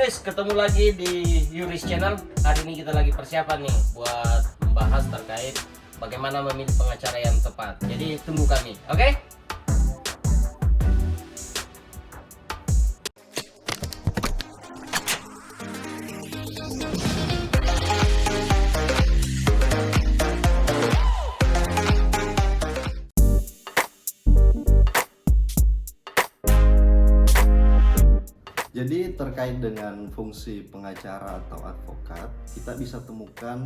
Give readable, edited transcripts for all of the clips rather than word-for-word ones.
Yuris, ketemu lagi di Yuris Channel. Hari ini kita lagi persiapan nih buat membahas terkait bagaimana memilih pengacara yang tepat. Jadi tunggu kami, oke? Jadi terkait dengan fungsi pengacara atau advokat, kita bisa temukan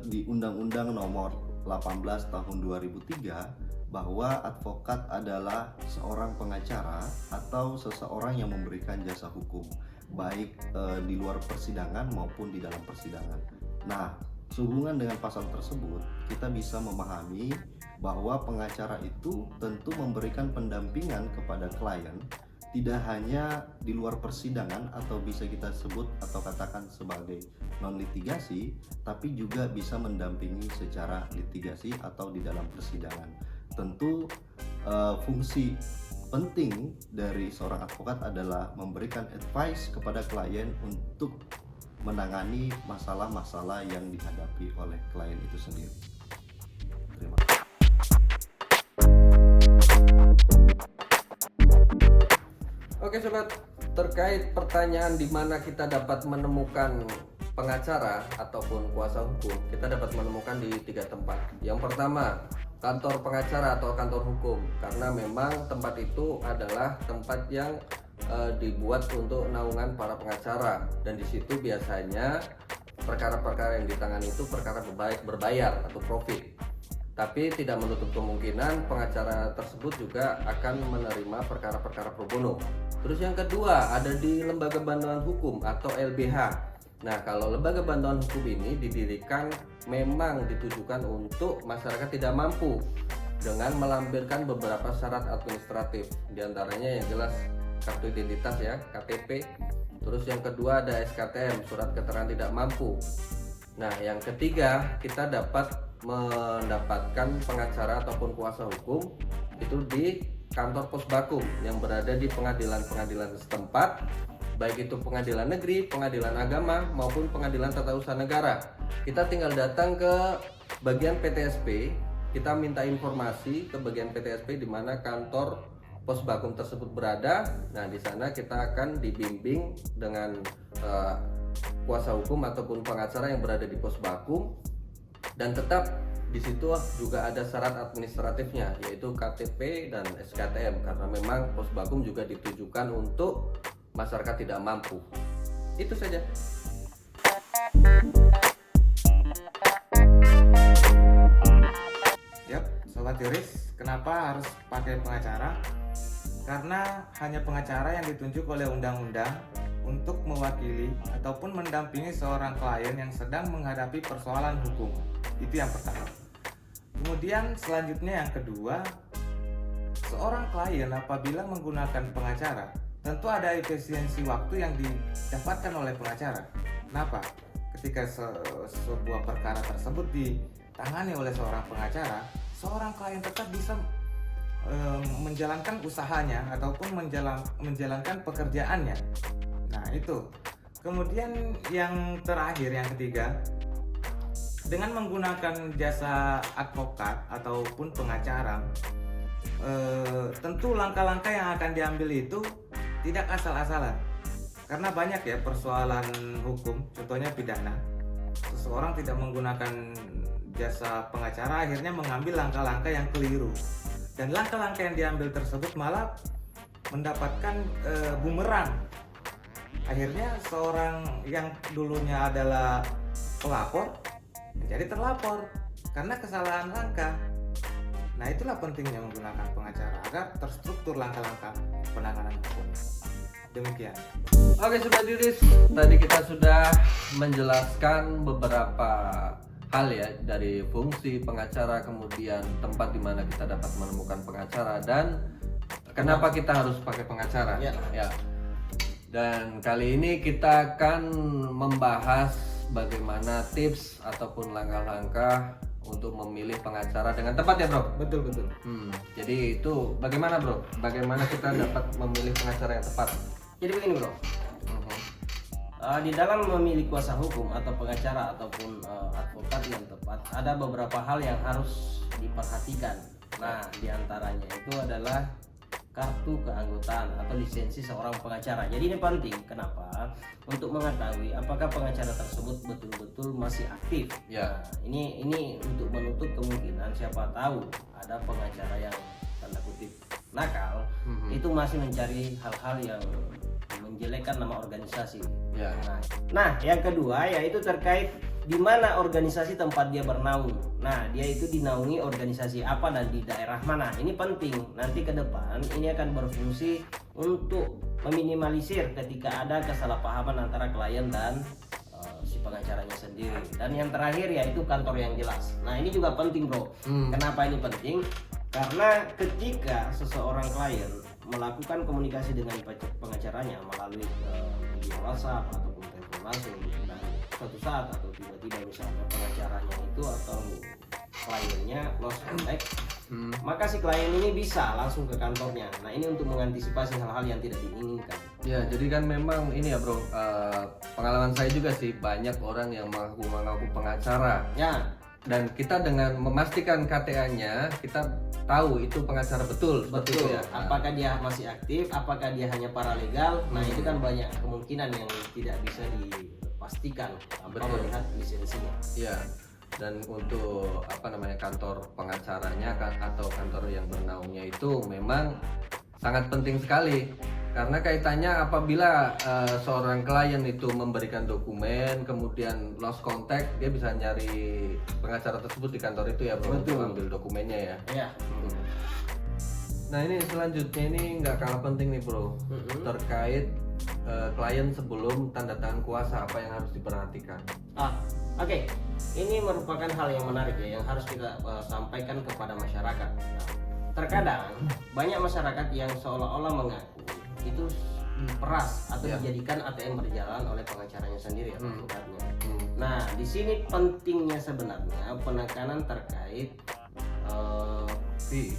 di Undang-Undang Nomor 18 Tahun 2003 bahwa advokat adalah seorang pengacara atau seseorang yang memberikan jasa hukum, baik di luar persidangan maupun di dalam persidangan. Nah, sehubungan dengan pasal tersebut, kita bisa memahami bahwa pengacara itu tentu memberikan pendampingan kepada klien, tidak hanya di luar persidangan atau bisa kita sebut atau katakan sebagai non litigasi, tapi juga bisa mendampingi secara litigasi atau di dalam persidangan. Tentu fungsi penting dari seorang advokat adalah memberikan advice kepada klien untuk menangani masalah-masalah yang dihadapi oleh klien itu sendiri. Terima kasih. Oke sobat, terkait pertanyaan di mana kita dapat menemukan pengacara ataupun kuasa hukum, kita dapat menemukan di 3 tempat. Yang pertama, kantor pengacara atau kantor hukum, karena memang tempat itu adalah tempat yang dibuat untuk naungan para pengacara, dan di situ biasanya perkara-perkara yang ditangani itu perkara berbayar atau profit. Tapi tidak menutup kemungkinan pengacara tersebut juga akan menerima perkara-perkara pro bono. Terus yang kedua ada di lembaga bantuan hukum atau LBH. Nah, kalau lembaga bantuan hukum ini didirikan memang ditujukan untuk masyarakat tidak mampu dengan melampirkan beberapa syarat administratif. Di antaranya yang jelas kartu identitas ya, KTP. Terus yang kedua ada SKTM, surat keterangan tidak mampu. Nah, yang ketiga kita dapat mendapatkan pengacara ataupun kuasa hukum itu di kantor Posbakum yang berada di pengadilan-pengadilan setempat, baik itu pengadilan negeri, pengadilan agama maupun pengadilan tata usaha negara. Kita tinggal datang ke bagian PTSP, kita minta informasi ke bagian PTSP di mana kantor Posbakum tersebut berada. Nah, di sana kita akan dibimbing dengan kuasa hukum ataupun pengacara yang berada di Posbakum, dan tetap di situ juga ada syarat administratifnya yaitu KTP dan SKTM, karena memang Posbakum juga ditujukan untuk masyarakat tidak mampu. Itu saja. Yap, Sobat Yuris, kenapa harus pakai pengacara? Karena hanya pengacara yang ditunjuk oleh undang-undang untuk mewakili ataupun mendampingi seorang klien yang sedang menghadapi persoalan hukum. Itu yang pertama. Kemudian selanjutnya yang kedua, seorang klien apabila menggunakan pengacara, tentu ada efisiensi waktu yang didapatkan oleh pengacara. Kenapa? Ketika sebuah perkara tersebut ditangani oleh seorang pengacara, seorang klien tetap bisa menjalankan usahanya ataupun menjalankan pekerjaannya. Nah, itu. Kemudian yang terakhir, yang ketiga, dengan menggunakan jasa advokat ataupun pengacara, tentu langkah-langkah yang akan diambil itu tidak asal-asalan. Karena banyak ya persoalan hukum, contohnya pidana. Seseorang tidak menggunakan jasa pengacara akhirnya mengambil langkah-langkah yang keliru. Dan langkah-langkah yang diambil tersebut malah mendapatkan bumerang. Akhirnya seorang yang dulunya adalah pelapor menjadi terlapor karena kesalahan langkah. Nah, itulah pentingnya menggunakan pengacara agar terstruktur langkah-langkah penanganan hukum. Demikian. Oke Sobat Yuris, tadi kita sudah menjelaskan beberapa hal ya dari fungsi pengacara, kemudian tempat di mana kita dapat menemukan pengacara, dan kenapa kita harus pakai pengacara. Ya. Dan kali ini kita akan membahas bagaimana tips ataupun langkah-langkah untuk memilih pengacara dengan tepat ya bro. Betul. Jadi itu bagaimana bro? Bagaimana kita dapat memilih pengacara yang tepat? Jadi begini bro, Di dalam memilih kuasa hukum atau pengacara ataupun advokat yang tepat, ada beberapa hal yang harus diperhatikan. Nah, diantaranya itu adalah kartu keanggotaan atau lisensi seorang pengacara. Jadi ini penting. Kenapa? Untuk mengetahui apakah pengacara tersebut betul-betul masih aktif. Ya. Nah, ini untuk menutup kemungkinan siapa tahu ada pengacara yang tanda kutip nakal, itu masih mencari hal-hal yang menjelekkan nama organisasi. Ya. Nah, yang kedua yaitu terkait di mana organisasi tempat dia bernaung. Nah, dia itu dinaungi organisasi apa dan di daerah mana. Ini penting. Nanti ke depan ini akan berfungsi untuk meminimalisir ketika ada kesalahpahaman antara klien dan si pengacaranya sendiri. Dan yang terakhir yaitu kantor yang jelas. Nah, ini juga penting, Bro. Kenapa ini penting? Karena ketika seseorang klien melakukan komunikasi dengan pengacaranya melalui media WhatsApp ataupun telepon langsung, dan suatu saat atau tiba-tiba misalnya pengacaranya itu atau kliennya lost contact, maka si klien ini bisa langsung ke kantornya. Nah, ini untuk mengantisipasi hal-hal yang tidak diinginkan. Ya, jadi kan memang ini ya bro, pengalaman saya juga sih, banyak orang yang mengaku pengacara. Ya. Dan kita dengan memastikan KTA-nya, kita tahu itu pengacara betul, seperti itu ya. Apakah dia masih aktif? Apakah dia hanya paralegal? Nah, itu kan banyak kemungkinan yang tidak bisa dipastikan tanpa melihat lisensinya. Iya. Dan untuk kantor pengacaranya atau kantor yang bernaungnya itu memang sangat penting sekali. Karena kaitannya apabila seorang klien itu memberikan dokumen kemudian lost contact, dia bisa nyari pengacara tersebut di kantor itu ya bro, untuk ambil dokumennya ya. Iya. Nah, ini selanjutnya ini nggak kalah penting nih bro, terkait klien sebelum tanda tangan kuasa, apa yang harus diperhatikan? Oke. Ini merupakan hal yang menarik ya, yang harus kita sampaikan kepada masyarakat. Nah, terkadang banyak masyarakat yang seolah-olah mengaku itu diperas atau dijadikan ATM berjalan oleh pengacaranya sendiri atau advokatnya. Nah, di sini pentingnya sebenarnya penekanan terkait fee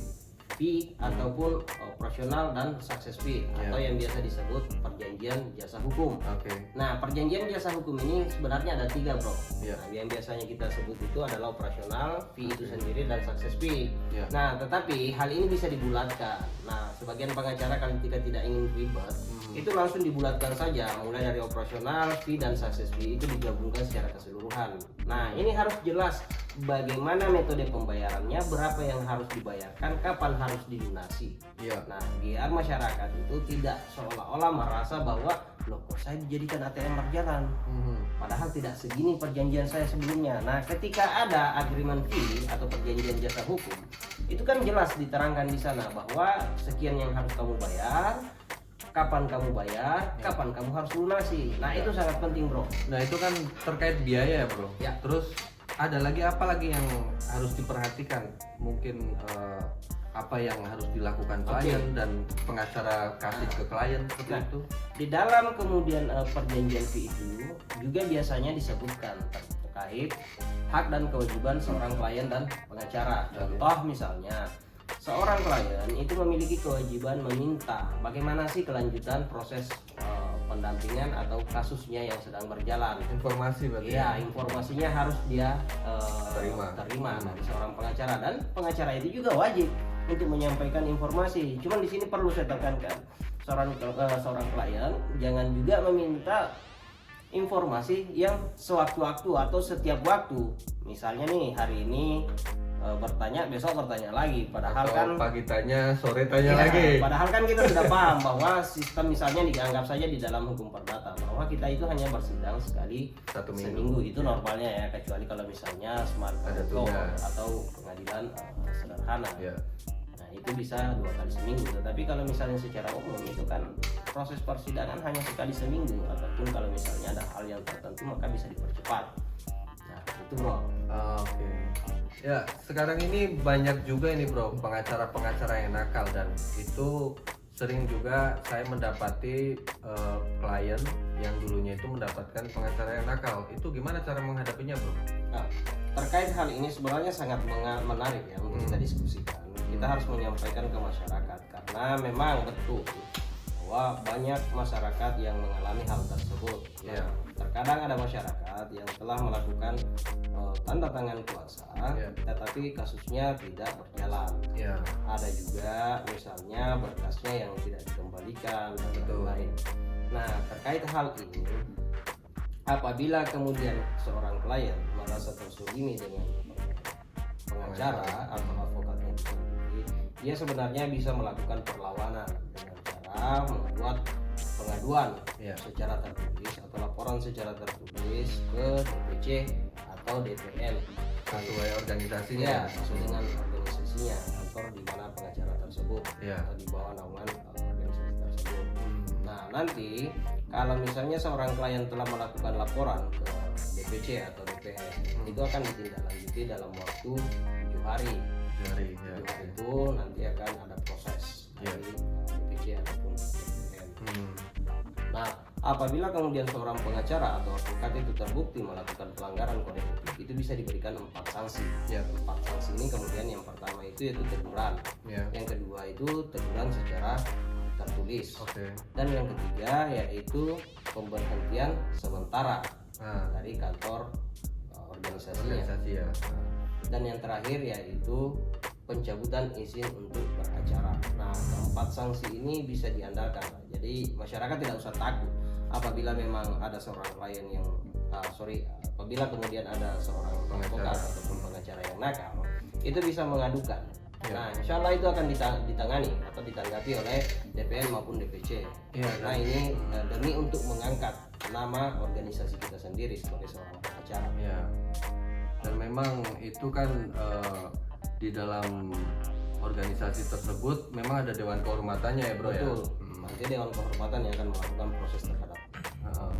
ataupun operasional dan success fee atau yang biasa disebut perjanjian jasa hukum. Nah, perjanjian jasa hukum ini sebenarnya ada 3 bro. Nah, yang biasanya kita sebut itu adalah operasional, fee itu sendiri, dan success fee. Nah, tetapi hal ini bisa dibulatkan. Nah, sebagian pengacara kalau ketika tidak ingin ribet, itu langsung dibulatkan saja, mulai dari operasional, fee, dan success fee itu digabungkan secara keseluruhan. Nah, ini harus jelas bagaimana metode pembayarannya, berapa yang harus dibayarkan, kapan harus dilunasi. Nah, biar masyarakat itu tidak seolah-olah merasa bahwa loh kok saya dijadikan ATM berjalan, padahal tidak segini perjanjian saya sebelumnya. Nah, ketika ada agreement fee atau perjanjian jasa hukum, itu kan jelas diterangkan di sana bahwa sekian yang harus kamu bayar, kapan kamu bayar, kapan kamu harus lunasi. Nah, itu sangat penting bro. Nah, itu kan terkait biaya ya bro. Terus ada lagi apa lagi yang harus diperhatikan? Mungkin apa yang harus dilakukan klien dan pengacara kasih ke klien seperti itu? Di dalam kemudian perjanjian fee itu juga biasanya disebutkan terkait hak dan kewajiban seorang klien dan pengacara. Contoh misalnya, seorang klien itu memiliki kewajiban meminta bagaimana sih kelanjutan proses pendampingan atau kasusnya yang sedang berjalan. Informasi berarti. Iya, informasinya harus dia terima dari seorang pengacara, dan pengacara itu juga wajib untuk menyampaikan informasi. Cuman di sini perlu saya tekankan, seorang klien jangan juga meminta informasi yang sewaktu-waktu atau setiap waktu. Misalnya nih, hari ini bertanya, besok bertanya lagi, padahal atau kan pagi tanya, sore tanya lagi. Padahal kan kita sudah paham bahwa sistem misalnya dianggap saja di dalam hukum perdata bahwa kita itu hanya bersidang sekali seminggu, itu normalnya ya, kecuali kalau misalnya smart law atau pengadilan sederhana. Nah, itu bisa 2 kali seminggu. Tetapi kalau misalnya secara umum itu kan proses persidangan hanya sekali seminggu, ataupun kalau misalnya ada hal yang tertentu maka bisa dipercepat. Nah, itu bro. Ya, sekarang ini banyak juga ini bro pengacara-pengacara yang nakal, dan itu sering juga saya mendapati klien yang dulunya itu mendapatkan pengacara yang nakal. Itu gimana cara menghadapinya bro? Nah, terkait hal ini sebenarnya sangat menarik ya untuk kita diskusikan. Kita harus menyampaikan ke masyarakat, karena memang betul bahwa banyak masyarakat yang mengalami hal tersebut. Nah, terkadang ada masyarakat yang telah melakukan tanda tangan kuasa, tetapi kasusnya tidak berjalan. Ada juga misalnya berkasnya yang tidak dikembalikan dan lain-lain. Nah, terkait hal ini, apabila kemudian seorang klien merasa terzolimi dengan pengacara atau advokatnya sendiri, dia sebenarnya bisa melakukan perlawanan dengan cara membuat pengaduan secara tertulis atau laporan secara tertulis ke DPC atau DPN sesuai organisasinya, sesuai dengan organisasinya, kantor di mana pengacara tersebut atau di bawah naungan organisasi tersebut. Nah, nanti kalau misalnya seorang klien telah melakukan laporan ke DPC atau DPN, itu akan ditindaklanjuti dalam waktu 7 hari. 7 hari itu nanti akan ada proses dari DPC ataupun DPN. Nah, apabila kemudian seorang pengacara atau advokat itu terbukti melakukan pelanggaran kode etik, itu bisa diberikan 4 sanksi. 4 sanksi ini kemudian yang pertama itu yaitu teguran, yang kedua itu teguran secara tertulis, dan yang ketiga yaitu pemberhentian sementara dari kantor organisasinya. Dan yang terakhir yaitu pencabutan izin untuk beracara. Nah, keempat sanksi ini bisa diandalkan. Jadi masyarakat tidak usah takut apabila memang ada seorang klien yang apabila kemudian ada seorang advokat ataupun pengacara yang nakal, itu bisa mengadukan. Nah, insya Allah itu akan ditangani atau ditanggapi oleh DPN maupun DPC. Nah, ini demi untuk mengangkat nama organisasi kita sendiri sebagai seorang pengacara. Dan memang itu kan di dalam organisasi tersebut memang ada dewan kehormatannya ya bro. Betul. Nanti dewan kehormatan yang akan melakukan proses terhadap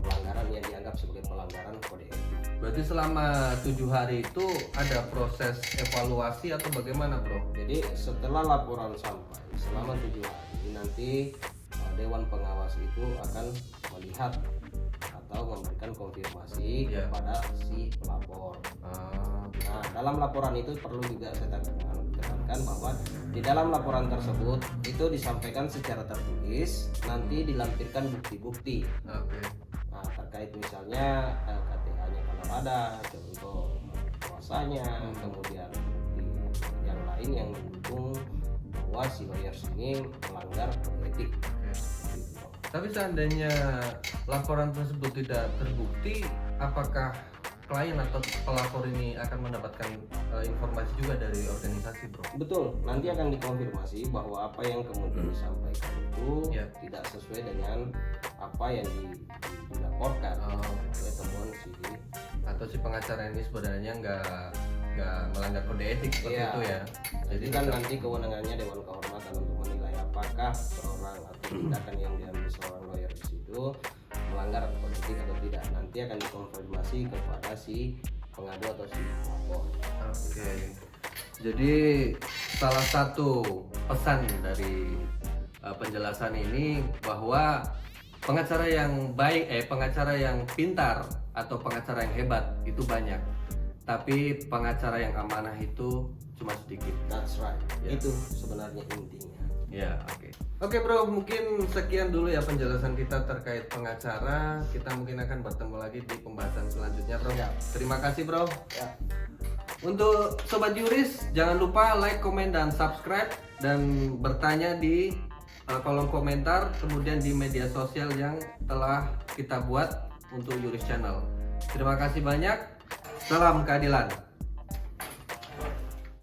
pelanggaran yang dianggap sebagai pelanggaran kode etik. Berarti selama 7 hari itu ada proses evaluasi atau bagaimana bro? Jadi setelah laporan sampai selama 7 hari nanti dewan pengawas itu akan melihat atau memberikan konfirmasi kepada si pelapor. Nah, dalam laporan itu perlu juga saya tekankan bahwa di dalam laporan tersebut itu disampaikan secara tertulis, nanti dilampirkan bukti-bukti. Nah, terkait misalnya KTA-nya kalau ada, contoh kuasanya, kemudian bukti yang lain yang mendukung bahwa si lawyers ini melanggar kode etik. Tapi seandainya laporan tersebut tidak terbukti, apakah klien atau pelapor ini akan mendapatkan informasi juga dari organisasi bro? Betul, nanti akan dikonfirmasi bahwa apa yang kemudian disampaikan itu tidak sesuai dengan apa yang dilaporkan oleh temuan si atau si pengacara ini sebenarnya nggak melanggar kode etik seperti itu ya. Jadi kan nanti kewenangannya dewan kehormatan untuk menilai apakah seorang atau tindakan yang diambil seorang lawyer di situ melanggar kode etik atau tidak. Nanti akan dikonfirmasi kepada si pengadu atau si pelapor. Jadi salah satu pesan dari penjelasan ini bahwa pengacara yang baik, pengacara yang pintar atau pengacara yang hebat itu banyak, tapi pengacara yang amanah itu cuma sedikit. That's right. Itu sebenarnya intinya. Oke bro, mungkin sekian dulu ya penjelasan kita terkait pengacara. Kita mungkin akan bertemu lagi di pembahasan selanjutnya bro. Terima kasih bro. Untuk Sobat Juris, jangan lupa like, komen, dan subscribe, dan bertanya di kolom komentar, kemudian di media sosial yang telah kita buat untuk Juris Channel. Terima kasih banyak. Salam keadilan.